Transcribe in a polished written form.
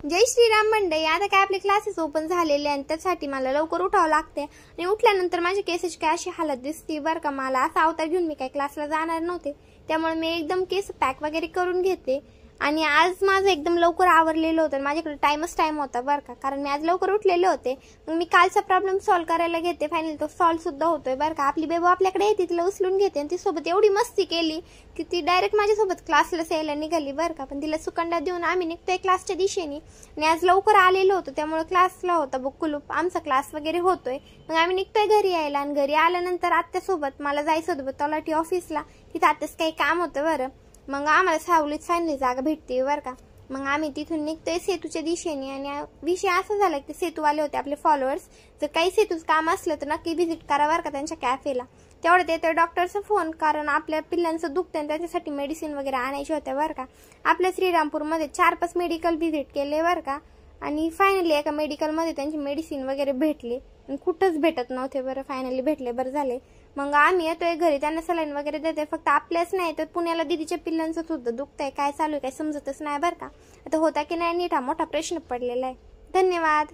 जय श्रीराम मंडळी. आता काय आपले क्लासेस ओपन झालेले आणि त्यासाठी मला लवकर उठावं लागते आणि उठल्यानंतर माझी केसाची काय अशी हालत दिसते बरं का. मला असा अवतार घेऊन मी काय क्लासला जाणार नव्हते, त्यामुळे मी एकदम केस पॅक वगैरे करून घेते. आणि आज माझं एकदम लवकर आवरलेलं होतं, माझ्याकडे टाइम होता बरं का, कारण मी आज लवकर उठलेले होते. मग मी कालचा प्रॉब्लेम सॉल्व्ह करायला घेते. फायनली तो सॉल्व्ह सुद्धा होतोय बरं का. आपली बेबू आपल्याकडे येते, तिला उचलून घेते आणि ती सोबत एवढी मस्ती केली की ती डायरेक्ट माझ्यासोबत क्लासला यायला निघाली बरं का. पण तिला सुकंडा देऊन आम्ही निघतोय क्लासच्या दिशेने. आणि आज लवकर आलेलो होतो त्यामुळे क्लासला होता बुकुलूप, आमचा क्लास वगैरे होतोय. मग आम्ही निघतोय घरी यायला आणि घरी आल्यानंतर आत्यासोबत मला जायचं होतं तलाठी ऑफिसला. तिथं आत्याच काही काम होतं बरं. मग आम्हाला सावलीत फायनली जागा भेटते बरं का. मग आम्ही तिथून निघतोय सेतूच्या दिशेने. आणि विषय असा झाला की सेतूवाले होते आपले फॉलोअर्स, जर काही सेतूचं काम असलं तर नक्की व्हिजिट करा बरं का त्यांच्या कॅफेला. तेवढं ते तर डॉक्टरचा फोन, कारण आपल्या पिल्लांचं दुखतं आणि त्याच्यासाठी मेडिसिन वगैरे आणायचे होते बरं का. आपल्या श्रीरामपूरमध्ये 4-5 मेडिकल व्हिजिट केले बरं का. आणि फायनली एका मेडिकलमध्ये त्यांची मेडिसिन वगैरे भेटली आणि कुठंच भेटत नव्हते बरं. फायनली भेटले, बरं झाले. मग आम्ही येतोय घरी, त्यांना सलाईन वगैरे देतोय. फक्त आपल्याच नाही तर पुण्याला दीदीच्या पिल्लांचं सुद्धा दुखतंय. काय चालू आहे काय समजतच नाही बरं का. आता होता की नाही नीट हा मोठा प्रश्न पडलेला आहे. धन्यवाद.